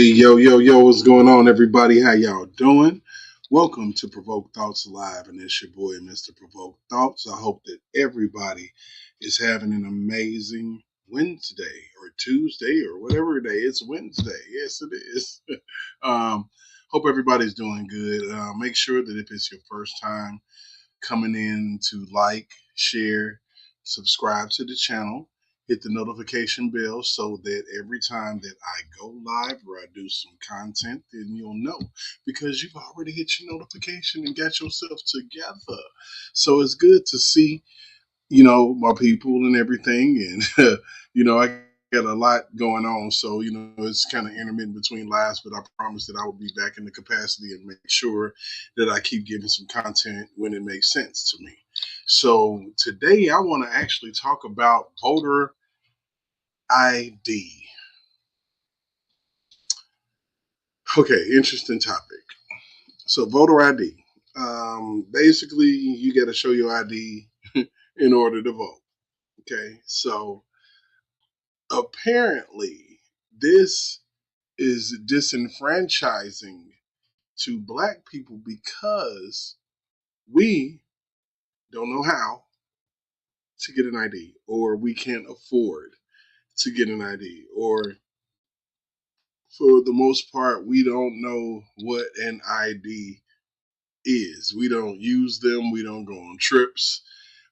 Yo, what's going on, everybody? How y'all doing? Welcome to Provoke Thoughts Live, and it's your boy, Mr. Provoke Thoughts. I hope that everybody is having an amazing Wednesday or Tuesday or whatever day. It's Wednesday. Yes, it is. um, Hope everybody's doing good. Make sure that if it's your first time coming in to like, share, subscribe to the channel, hit the notification bell so that every time that I go live or I do some content, then you'll know because you've already hit your notification and got yourself together. So it's good to see, my people and everything. And, I got a lot going on. So, it's kind of intermittent between lives, but I promise that I will be back in the capacity and make sure that I keep giving some content when it makes sense to me. So today I want to actually talk about voter ID. Okay, interesting topic. So voter ID. Basically, you got to show your ID in order to vote. Okay, so apparently this is disenfranchising to black people because we don't know how to get an ID, or we can't afford to get an ID, or for the most part, we don't know what an ID is. We don't use them. We don't go on trips.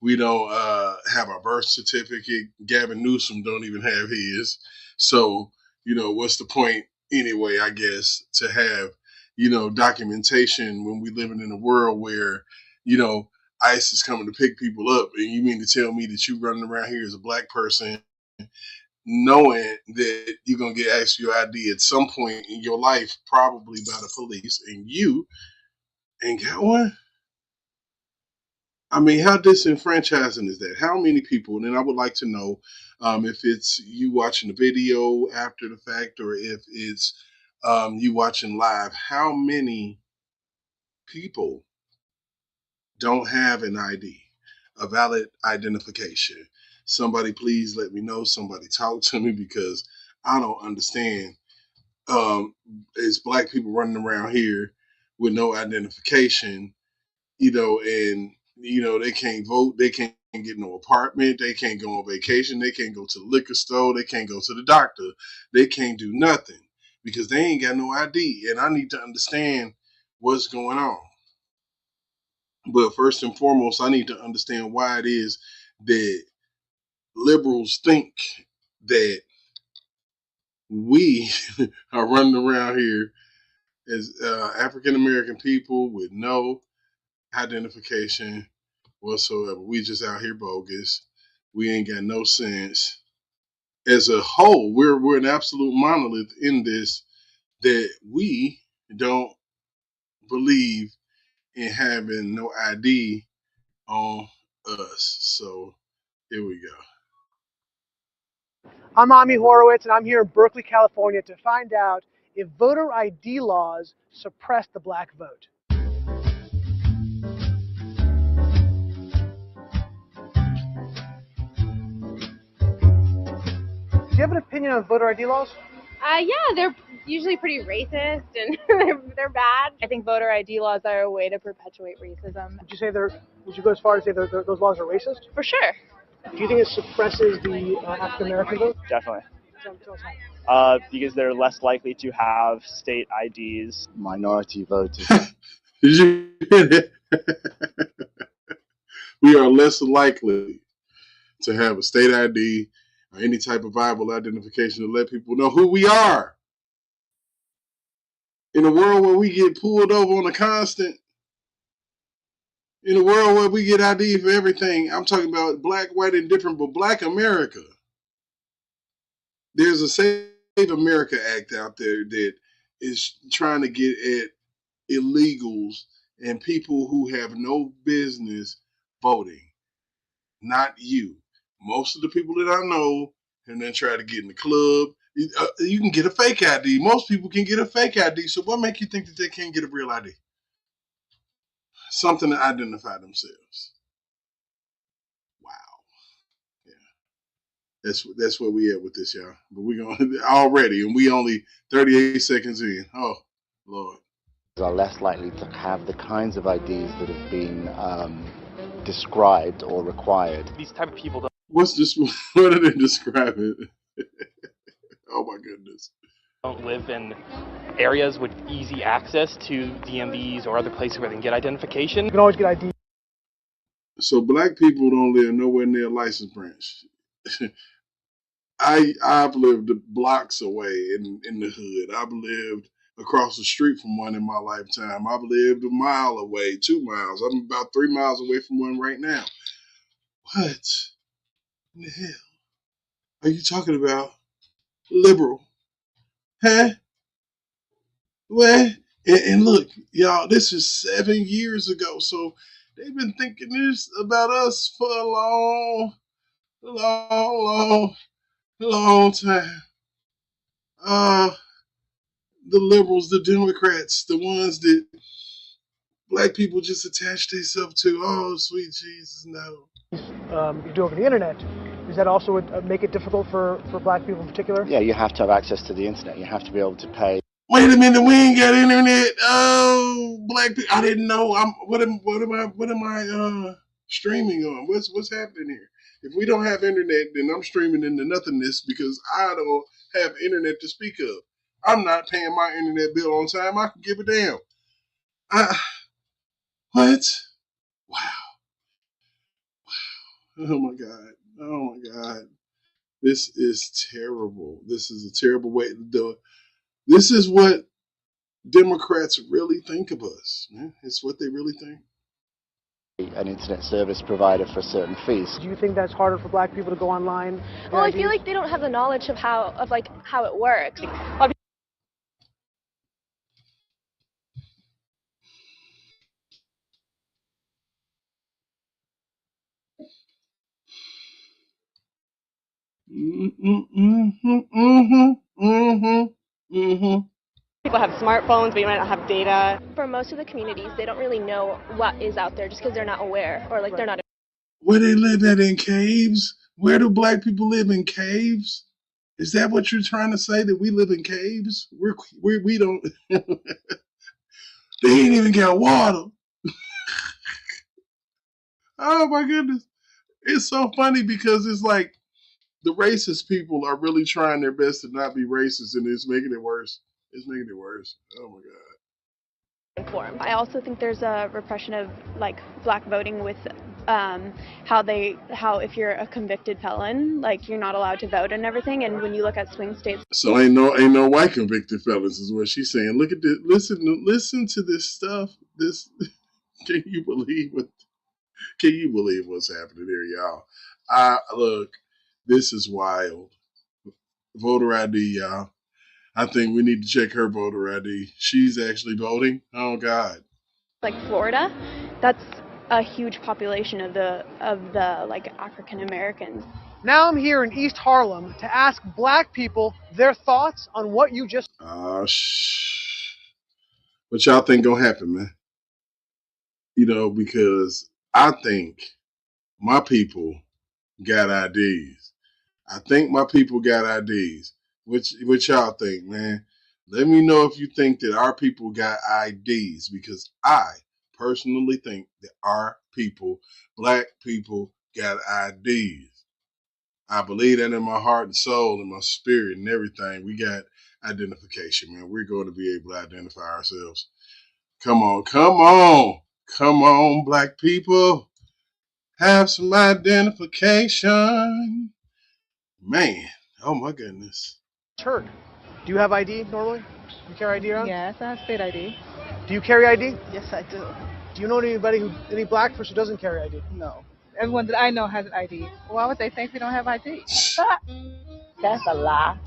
We don't have our birth certificate. Gavin Newsom don't even have his. So, what's the point anyway, I guess, to have, documentation when we living in a world where, you know, ICE is coming to pick people up. And you mean to tell me that you running around here as a black person knowing that you're going to get asked for your ID at some point in your life, probably by the police, and you ain't got one? I mean, how disenfranchising is that? How many people? And I would like to know if it's you watching the video after the fact or if it's you watching live. How many people don't have an ID, a valid identification? Somebody, please let me know. Somebody talk to me because I don't understand. It's black people running around here with no identification, and they can't vote, they can't get no apartment, they can't go on vacation, they can't go to the liquor store, they can't go to the doctor, they can't do nothing because they ain't got no ID. And I need to understand what's going on. But first and foremost, I need to understand why it is that liberals think that we are running around here as African American people with no identification whatsoever. We just out here bogus. We ain't got no sense. As a whole, we're an absolute monolith in this that we don't believe in having no ID on us. So here we go. I'm Ami Horowitz, and I'm here in Berkeley, California to find out if voter ID laws suppress the black vote. Do you have an opinion on voter ID laws? Yeah, they're usually pretty racist and they're bad. I think voter ID laws are a way to perpetuate racism. Would you go as far as say those laws are racist? For sure. Do you think it suppresses the African American vote? Definitely. Tell us how. Because they're less likely to have state IDs. Minority voters. Did you hear that? We are less likely to have a state ID or any type of viable identification to let people know who we are. In a world where we get pulled over on a constant, in a world where we get ID for everything, I'm talking about black, white, and different, but black America. There's a Save America Act out there that is trying to get at illegals and people who have no business voting. Not you. Most of the people that I know and then try to get in the club. You can get a fake ID. Most people can get a fake ID. So what makes you think that they can't get a real ID? Something to identify themselves. Wow. Yeah. That's where we at with this, y'all. But we going already, and we only 38 seconds in. Oh Lord. Are less likely to have the kinds of IDs that have been described or required. These type of people What's this? What do they describe it? Oh my goodness. don't live in areas with easy access to DMVs or other places where they can get identification. You can always get ID. So black people don't live nowhere near a license branch. I've lived blocks away in the hood. I've lived across the street from one in my lifetime. I've lived a mile away, 2 miles. I'm about 3 miles away from one right now. What in the hell are you talking about? Liberal. Huh? What? And look, y'all, this is 7 years ago. So they've been thinking this about us for a long, long, long time. The liberals, the Democrats, the ones that black people just attach themselves to. Oh, sweet Jesus, no. You do over the internet. Does that also make it difficult for black people in particular? Yeah, you have to have access to the internet. You have to be able to pay. Wait a minute, we ain't got internet. Oh, black people, I didn't know. What am I streaming on? What's happening here? If we don't have internet, then I'm streaming into nothingness because I don't have internet to speak of. I'm not paying my internet bill on time. I can give a damn. What? Wow. Oh my God. Oh my God. This is terrible. This is a terrible way to do it. This is what Democrats really think of us. Man. It's what they really think. An internet service provider for certain fees. Do you think that's harder for black people to go online? Well, I feel like they don't have the knowledge of how it works. People have smartphones, but you might not have data. For most of the communities, they don't really know what is out there just because they're not aware or like they're not. Where they live at in caves? Where do black people live in caves? Is that what you're trying to say? That we live in caves? We don't. They ain't even got water. Oh my goodness. It's so funny because it's like the racist people are really trying their best to not be racist, and it's making it worse. It's making it worse. Oh my God. Informed. I also think there's a repression of like black voting with how if you're a convicted felon, like you're not allowed to vote and everything. And when you look at swing states, so ain't no white convicted felons is what she's saying. Look at this. Listen to this stuff. This can you believe what's happening here, y'all? Look, this is wild. Voter ID, y'all. I think we need to check her voter ID. She's actually voting. Oh God. like Florida, that's a huge population of the like African Americans. Now I'm here in East Harlem to ask black people their thoughts on what you just. What y'all think gonna happen, man? You know, because I think my people got IDs. I think my people got IDs. What y'all think, man? Let me know if you think that our people got IDs, because I personally think that our people, black people, got IDs. I believe that in my heart and soul and my spirit and everything. We got identification, man. We're going to be able to identify ourselves. Come on, black people. Have some identification. Man, oh my goodness. Heard. Do you have ID normally? Do you carry ID around? Yes, I have state ID. Do you carry ID? Yes, I do. Do you know any black person who doesn't carry ID? No. Everyone that I know has an ID. Why would they think we don't have ID? That's a lie.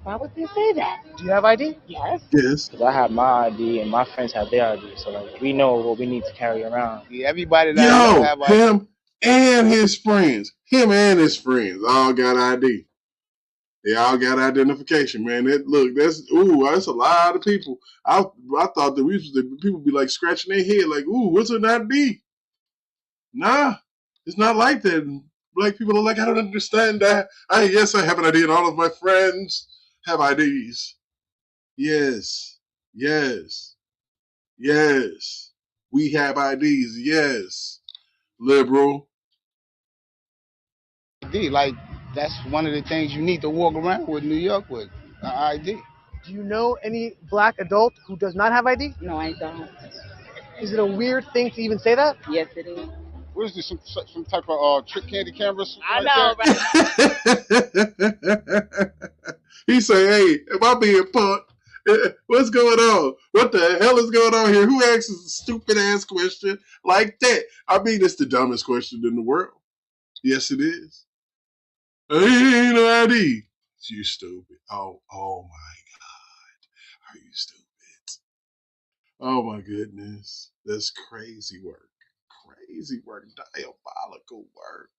Why would they say that? Do you have ID? Yes. Yes. Because I have my ID and my friends have their ID, so like we know what we need to carry around. Yeah, everybody that I know have ID. Him and his friends all got ID. They all got identification, man. That's a lot of people. I thought that people be like scratching their head, like, ooh, what's an ID? Nah, it's not like that. Black people are like, I don't understand that. Yes, I have an ID, and all of my friends have IDs. Yes, yes, yes. We have IDs. Yes, liberal. ID, like that's one of the things you need to walk around with New York with an ID. Do you know any black adult who does not have ID? No, I don't. Is it a weird thing to even say that? Yes, it is. What is this? Some type of trick candy cameras? I know, right? He say, "Hey, am I being punked? What's going on? What the hell is going on here? Who asks a stupid ass question like that?" I mean, it's the dumbest question in the world. Yes, it is. Ain't no ID. You stupid. Oh my God. Are you stupid? Oh my goodness. That's crazy work. Crazy work. Diabolical work.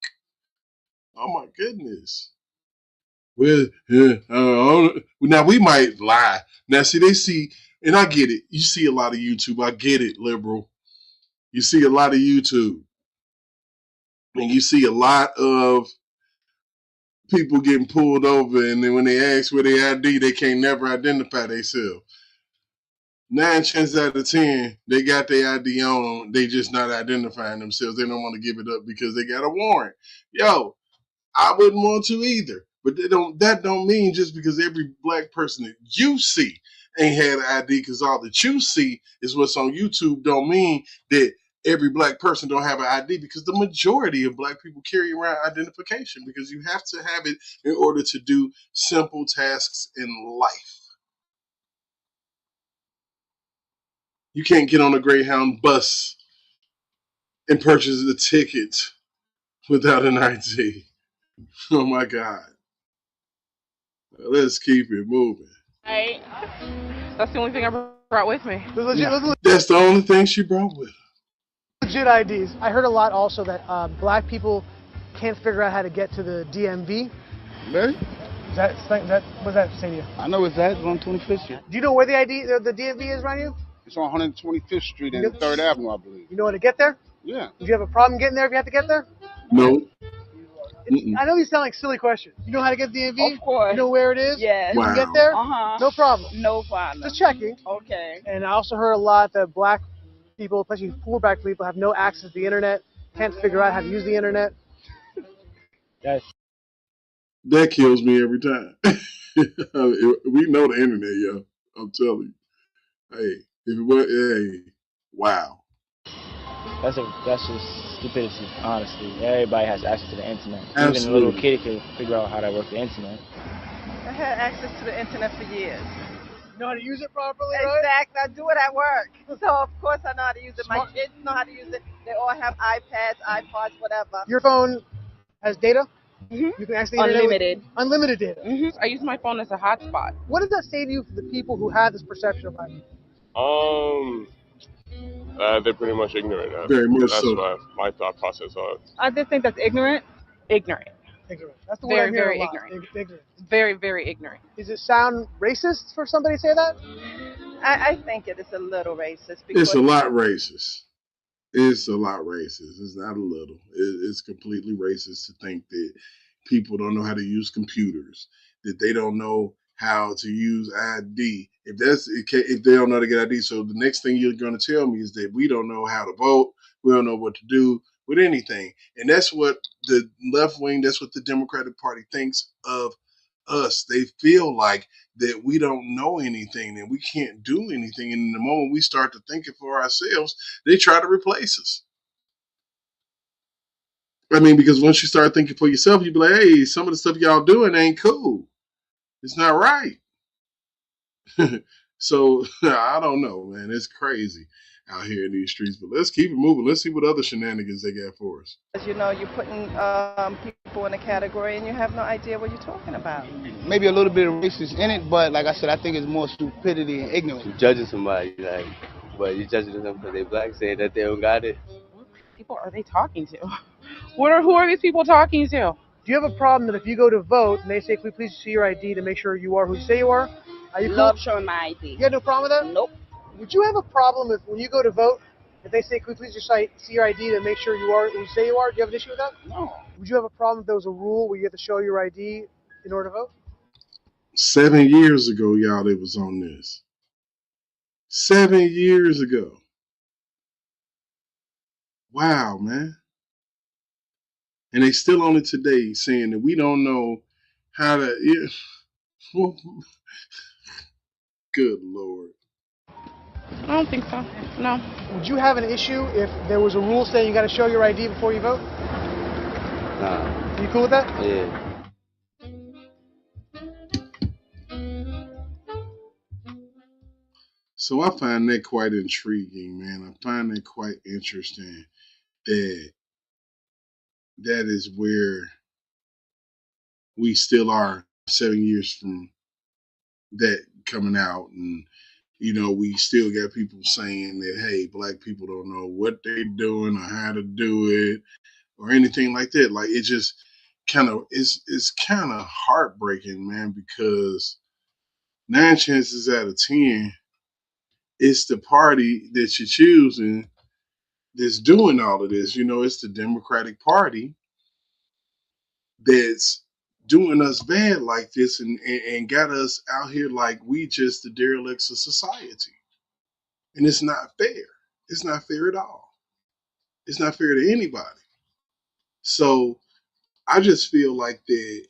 Oh my goodness. Well, now we might lie. Now, see, they see, and I get it. You see a lot of YouTube. I get it, liberal. You see a lot of YouTube. And you see a lot of people getting pulled over, and then when they ask for their ID, they can't never identify themselves. 9 chances out of 10, they got their ID on. They just not identifying themselves. They don't want to give it up because they got a warrant. Yo, I wouldn't want to either. But that don't mean just because every black person that you see ain't had an ID, because all that you see is what's on YouTube, don't mean that every black person don't have an ID, because the majority of black people carry around identification, because you have to have it in order to do simple tasks in life. You can't get on a Greyhound bus and purchase a ticket without an ID. Oh my God. Let's keep it moving. Right. That's the only thing I brought with me. That's the only thing she brought with her. Legit IDs. I heard a lot also that black people can't figure out how to get to the DMV. Really? What does that say to you? I know it's that. It's on 25th Street. Do you know where the DMV is, Ryan? It's on 125th Street and 3rd Avenue, I believe. You know how to get there? Yeah. Do you have a problem getting there if you have to get there? No. I know these sound like silly questions. You know how to get to the DMV? Of course. You know where it is? Yes. You can get there? Uh-huh. No problem. No problem. Just checking. Okay. And I also heard a lot that black people, especially poor black people, have no access to the internet, can't figure out how to use the internet. That kills me every time. We know the internet, yo. I'm telling you. Hey, if it was, hey, wow. That's just stupidity, honestly. Everybody has access to the internet. Absolutely. Even a little kid can figure out how to work the internet. I had access to the internet for years. You know how to use it properly, Exactly. I do it at work. So, of course, I know how to use it. My kids know how to use it. They all have iPads, iPods, whatever. Your phone has data? Mm-hmm. You can access the internet Unlimited. Unlimited data. Mm-hmm. I use my phone as a hotspot. What does that say to you for the people who have this perception of ID? They're pretty much ignorant. Very much That's so. what my thought process on. I just think that's ignorant. Ignorant. Ignorant. That's the Very, word I hear very a lot. ignorant. Ignorant. Very, very ignorant. Does it sound racist for somebody to say that? I think it is a little racist. Because It's a lot racist. It's a lot racist. It's not a little. It's completely racist to think that people don't know how to use computers, that they don't know how to use ID. If they don't know how to get ID, so the next thing you're going to tell me is that we don't know how to vote. We don't know what to do with anything. And that's what the left wing, that's what the Democratic Party thinks of us. They feel like that we don't know anything and we can't do anything. And the moment we start to thinking for ourselves, they try to replace us. I mean, because once you start thinking for yourself, you be like, hey, some of the stuff y'all doing ain't cool. It's not right. So I don't know, man. It's crazy out here in these streets. But let's keep it moving. Let's see what other shenanigans they got for us. you know, you're putting people in a category and you have no idea what you're talking about. Maybe a little bit of racist in it, but like I said, I think it's more stupidity and ignorance. You're judging somebody, like, but you're judging them because they're black, saying that they don't got it. What people are they talking to? Who are these people talking to? Do you have a problem that if you go to vote and they say, "Can we please see your ID to make sure you are who you say you are"? Are you Love cool? showing my ID. You got no problem with that? Nope. Would you have a problem if when you go to vote If they say, "Could we please just see your ID to make sure you are who you say you are," do you have an issue with that? No. Would you have a problem if there was a rule where you have to show your ID in order to vote? 7 years ago, y'all, they was on this. 7 years ago. Wow, man. And they still on it today, saying that we don't know how to. Yeah. Good Lord. I don't think so. No. Would you have an issue if there was a rule saying you got to show your ID before you vote? Nah. You cool with that? Yeah. So I find that quite intriguing, man. I find that quite interesting that that is where we still are 7 years from that coming out. And, we still got people saying that, hey, black people don't know what they're doing or how to do it or anything like that. Like, it just kind of, it's kind of heartbreaking, man, because 9 chances out of 10, it's the party that you're choosing that's doing all of this. It's the Democratic Party that's doing us bad like this and got us out here like we just the derelicts of society. And it's not fair. It's not fair at all. It's not fair to anybody. So I just feel like that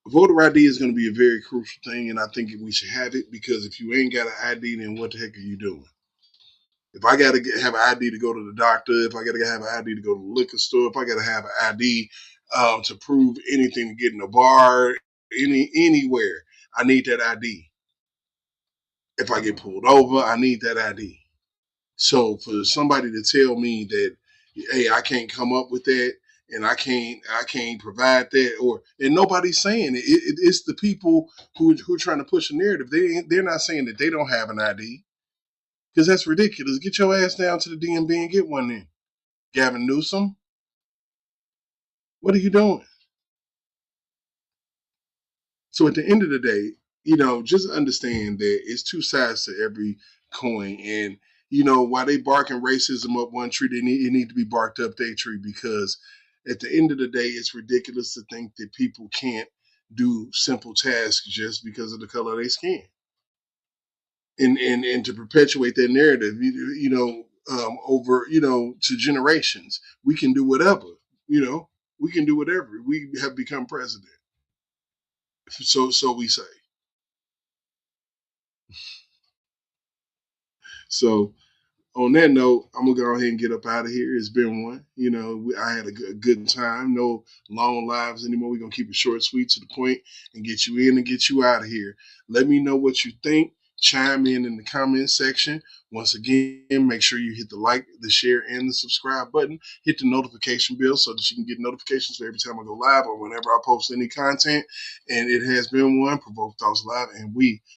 voter ID is going to be a very crucial thing, and I think we should have it, because if you ain't got an ID, then what the heck are you doing? If I got to have an ID to go to the doctor, if I got to have an ID to go to the liquor store, if I got to have an ID to prove anything to get in a bar, anywhere, I need that ID. If I get pulled over, I need that ID. So for somebody to tell me that, hey, I can't come up with that and I can't provide that, and nobody's saying it. It's the people who are trying to push a narrative. They're not saying that they don't have an ID. Because that's ridiculous. Get your ass down to the DMV and get one then. Gavin Newsom, what are you doing? So at the end of the day, just understand that it's two sides to every coin. And, while they barking racism up one tree, it need to be barked up their tree, because at the end of the day, it's ridiculous to think that people can't do simple tasks just because of the color of their skin. And to perpetuate that narrative, over, to generations. We can do whatever, we can do whatever. We have become president. So we say. So on that note, I'm gonna go ahead and get up out of here. It's been one. I had a good time. No long lives anymore. We're gonna keep it short, sweet, to the point, and get you in and get you out of here. Let me know what you think. Chime in the comment section. Once again, make sure you hit the like, the share, and the subscribe button. Hit the notification bell so that you can get notifications for every time I go live or whenever I post any content. And it has been one Provoke Thoughts Live, and we